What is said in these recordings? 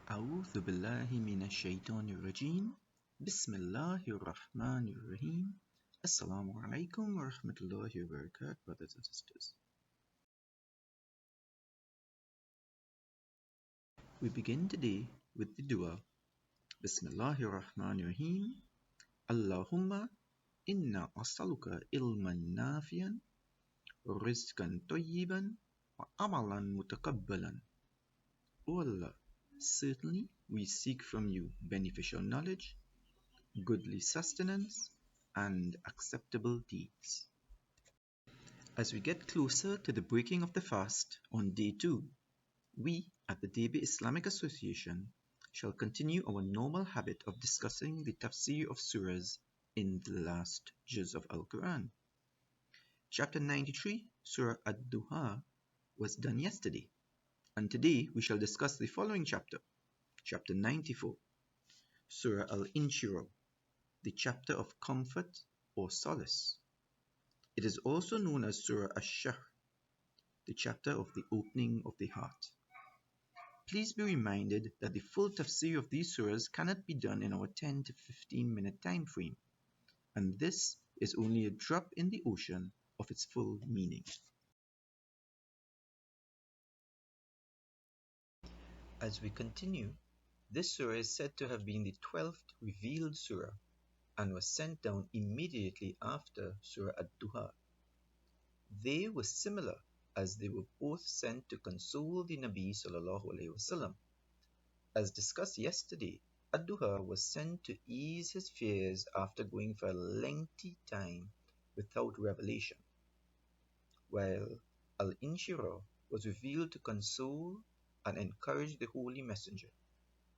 أعوذ بالله من الشيطان الرجيم بسم الله الرحمن الرحيم Assalamu alaikum wa rahmatullahi wa barakatuh, brothers and sisters. We begin today with the dua. Bismillahir Rahmanir Rahim. Allahumma inna as'aluka ilman nafiyan, rizqan tayyiban, wa amalan mutakabbalan. O Allah, certainly we seek from you beneficial knowledge, goodly sustenance, and acceptable deeds. As we get closer to the breaking of the fast on day 2, we at the Debe Islamic Association shall continue our normal habit of discussing the tafsir of surahs in the last juz of Al-Quran. Chapter 93, Surah Ad-Duha, was done yesterday, and today we shall discuss the following chapter, Chapter 94, Surah Al-Inshiraah, the chapter of comfort or solace. It is also known as Surah Ash-Shahr, the chapter of the opening of the heart. Please be reminded that the full tafsir of these surahs cannot be done in our 10 to 15 minute time frame, and this is only a drop in the ocean of its full meaning. As we continue, this surah is said to have been the 12th revealed surah and was sent down immediately after Surah Ad-Duha. They were similar as they were both sent to console the Nabi sallallahu alaihi wasallam. As discussed yesterday, Ad-Duha was sent to ease his fears after going for a lengthy time without revelation, while Al-Inshiraah was revealed to console and encourage the Holy Messenger,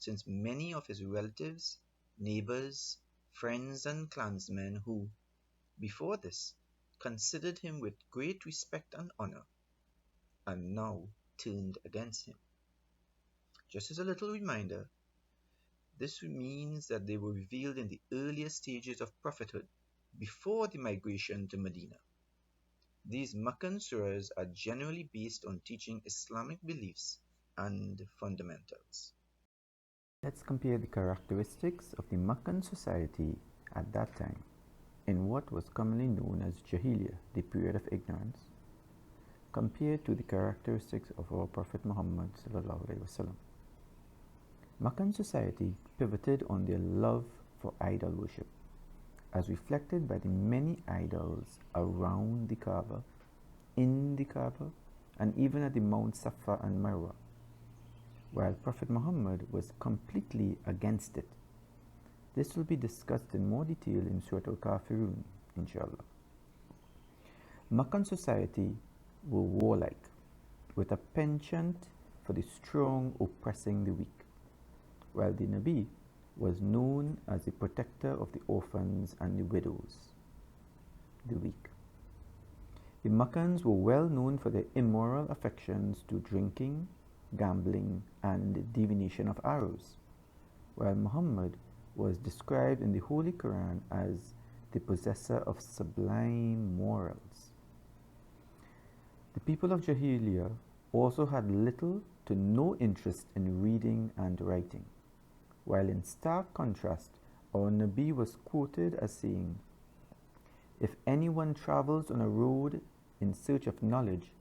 since many of his relatives, neighbors, friends and clansmen who, before this, considered him with great respect and honor, and now turned against him. Just as a little reminder, this means that they were revealed in the earlier stages of prophethood, before the migration to Medina. These Makkan surahs are generally based on teaching Islamic beliefs and fundamentals. Let's compare the characteristics of the Makkan society at that time, in what was commonly known as Jahiliyyah, the period of ignorance, compared to the characteristics of our Prophet Muhammad sallallahu alaihi wasallam. Makkan society pivoted on their love for idol worship, as reflected by the many idols around the Kaaba, in the Kaaba, and even at the Mount Safa and Marwa, while Prophet Muhammad was completely against it. This will be discussed in more detail in Surah Al-Kafirun, inshallah. Makkan society were warlike, with a penchant for the strong oppressing the weak, while the Nabi was known as the protector of the orphans and the widows, the weak. The Makkans were well known for their immoral affections to drinking, gambling, and divination of arrows, while Muhammad was described in the Holy Quran as the possessor of sublime morals. The people of Jahiliyyah also had little to no interest in reading and writing, while in stark contrast, our Nabi was quoted as saying, "If anyone travels on a road in search of knowledge,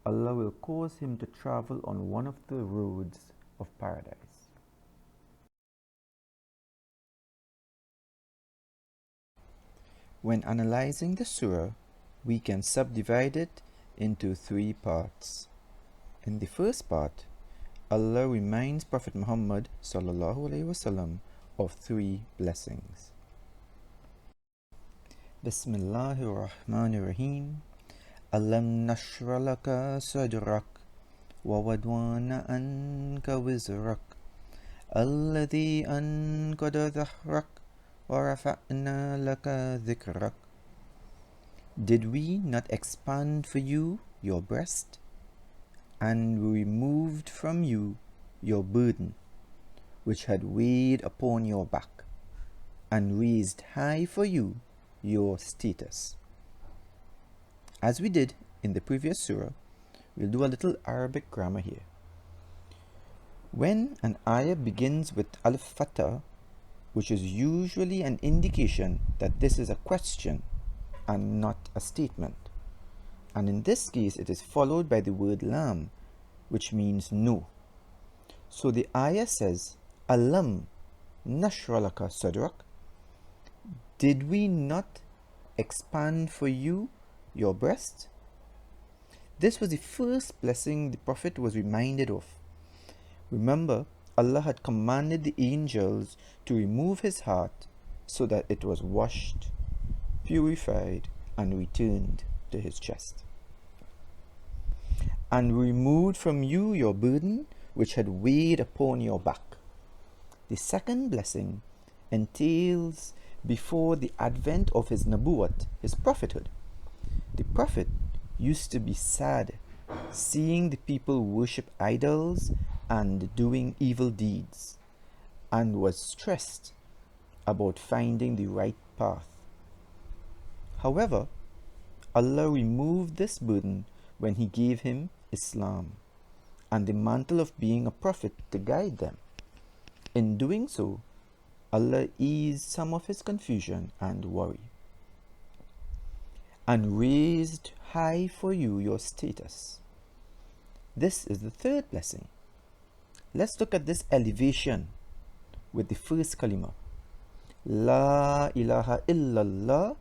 Allah will cause him to travel on one of the roads of paradise." When analyzing the surah, we can subdivide it into 3 parts. In the first part, Allah reminds Prophet Muhammad sallallahu alaihi wasallam of 3 blessings. Bismillahir Rahmanir Rahim. Alam nashra laka sadrak wa wadwana anka wizrak alladhi anqada dhahrak wa rafa'na laka dhikrak. Did we not expand for you your breast, and we removed from you your burden, which had weighed upon your back, and raised high for you your status? As we did in the previous surah, we'll do a little Arabic grammar here. When an ayah begins with al-fatah, which is usually an indication that this is a question and not a statement, and in this case it is followed by the word lam, which means no. So the ayah says, Alam nashralaka sadrak, did we not expand for you your breast? This was the first blessing the Prophet was reminded of. Remember, Allah had commanded the angels to remove his heart so that it was washed, purified, and returned to his chest. And removed from you your burden which had weighed upon your back. The second blessing entails before the advent of his nabuwat, his prophethood. The Prophet used to be sad seeing the people worship idols and doing evil deeds, and was stressed about finding the right path. However, Allah removed this burden when he gave him Islam and the mantle of being a prophet to guide them. In doing so, Allah eased some of his confusion and worry, and raised high for you your status. This is the third blessing. Let's look at this elevation with the first kalima. La ilaha illallah,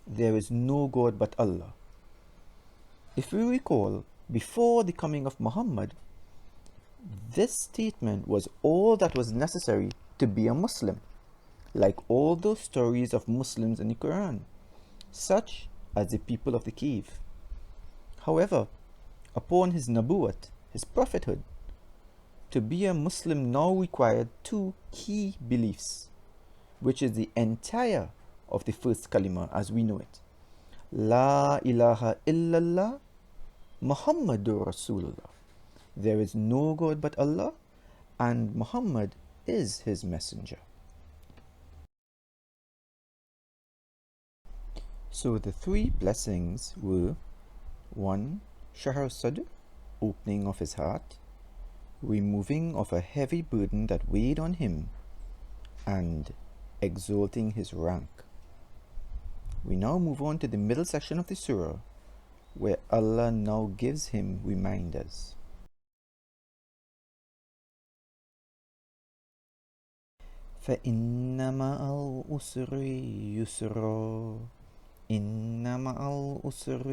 there is no God but Allah. If we recall, before the coming of Muhammad, this statement was all that was necessary to be a Muslim, like all those stories of Muslims in the Quran, such as the people of the cave. However, upon his nabuwat, his prophethood, to be a Muslim now required two key beliefs, which is the entire of the first kalima as we know it. La ilaha illallah, Muhammadur Rasulullah. There is no God but Allah, and Muhammad is his messenger. So the three blessings were 1. Shahr Sadr, opening of his heart, removing of a heavy burden that weighed on him, and exalting his rank. We now move on to the middle section of the surah, where Allah now gives him reminders. فَإِنَّ مَعَ الْعُسْرِ يُسْرًا إِنَّ مَعَ الْعُسْرِ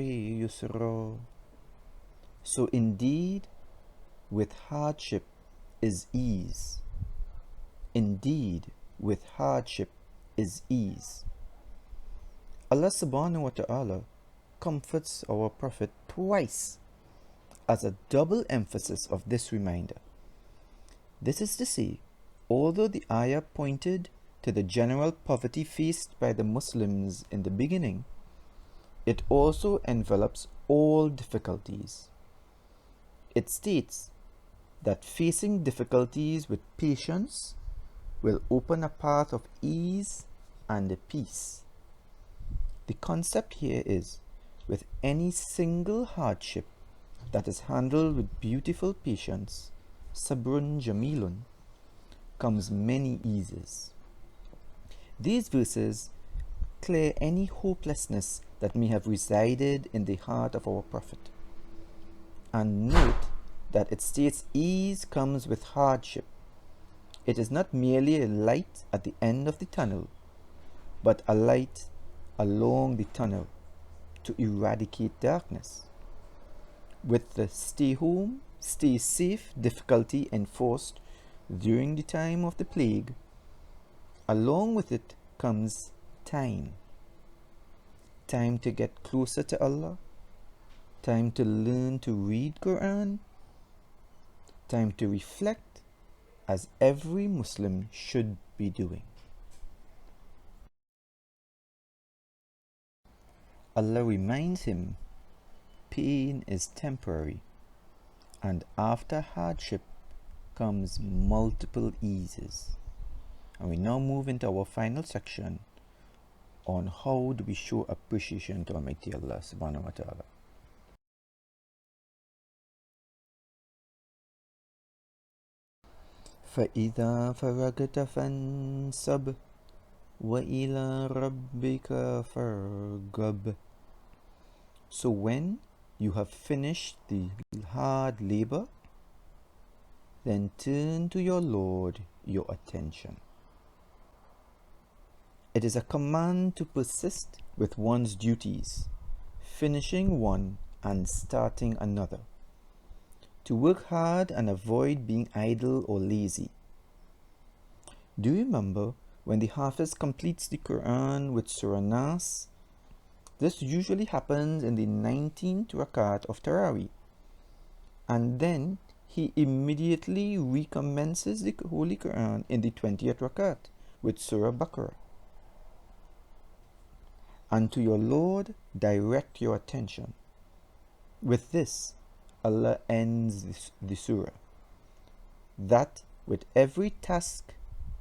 يُسْرًا. So indeed, with hardship is ease. Indeed, with hardship is ease. Allah subhanahu wa ta'ala comforts our Prophet twice as a double emphasis of this reminder. This is to say, although the ayah pointed to the general poverty faced by the Muslims in the beginning, it also envelops all difficulties. It states that facing difficulties with patience will open a path of ease and peace. The concept here is, with any single hardship that is handled with beautiful patience, sabrun jamilun, comes many eases. These verses clear any hopelessness that may have resided in the heart of our Prophet. And note that it states ease comes with hardship. It is not merely a light at the end of the tunnel, but a light along the tunnel to eradicate darkness. With the stay home, stay safe difficulty enforced during the time of the plague, along with it comes time. Time to get closer to Allah, time to learn to read Quran, time to reflect, as every Muslim should be doing. Allah reminds him, pain is temporary, and after hardship comes multiple eases. And we now move into our final section on how do we show appreciation to Almighty Allah subhanahu wa ta'ala. فإذا فرغت فانصب وإلى ربك فارغب. So when you have finished the hard labor, then turn to your Lord your attention. It is a command to persist with one's duties, finishing one and starting another, to work hard and avoid being idle or lazy. Do you remember when the Hafiz completes the Quran with Surah Nas? This usually happens in the 19th rakat of Taraweeh, and then he immediately recommences the Holy Quran in the 20th rakat with Surah Baqarah. And to your Lord direct your attention. With this, Allah ends the surah, that with every task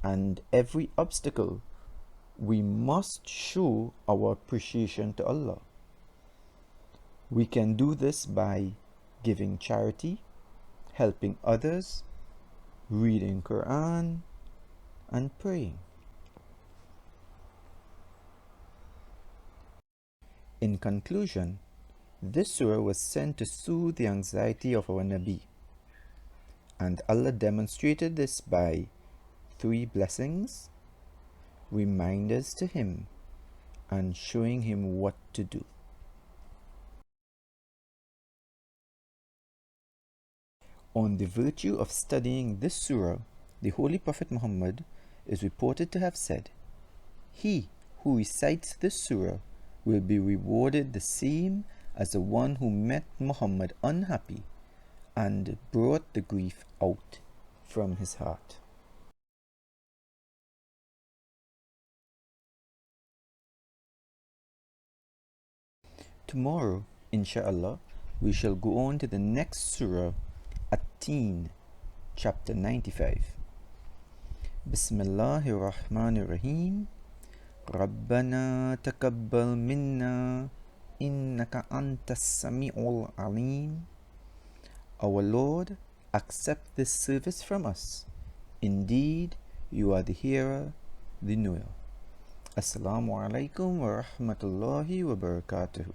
and every obstacle, we must show our appreciation to Allah. We can do this by giving charity, helping others, reading Quran, and praying. In conclusion, this surah was sent to soothe the anxiety of our Nabi, and Allah demonstrated this by 3 blessings, reminders to him, and showing him what to do. On the virtue of studying this surah, the Holy Prophet Muhammad is reported to have said, "He who recites this surah will be rewarded the same as the one who met Muhammad unhappy and brought the grief out from his heart." Tomorrow, Insha'Allah, we shall go on to the next surah, At-Teen, chapter 95. Bismillahir Rahmanir Rahim. Rabbana taqabbal minna innaka antas sami'ul alim. Our Lord, accept this service from us. Indeed, you are the hearer, the knower. Assalamu alaikum wa rahmatullahi wa barakatuh.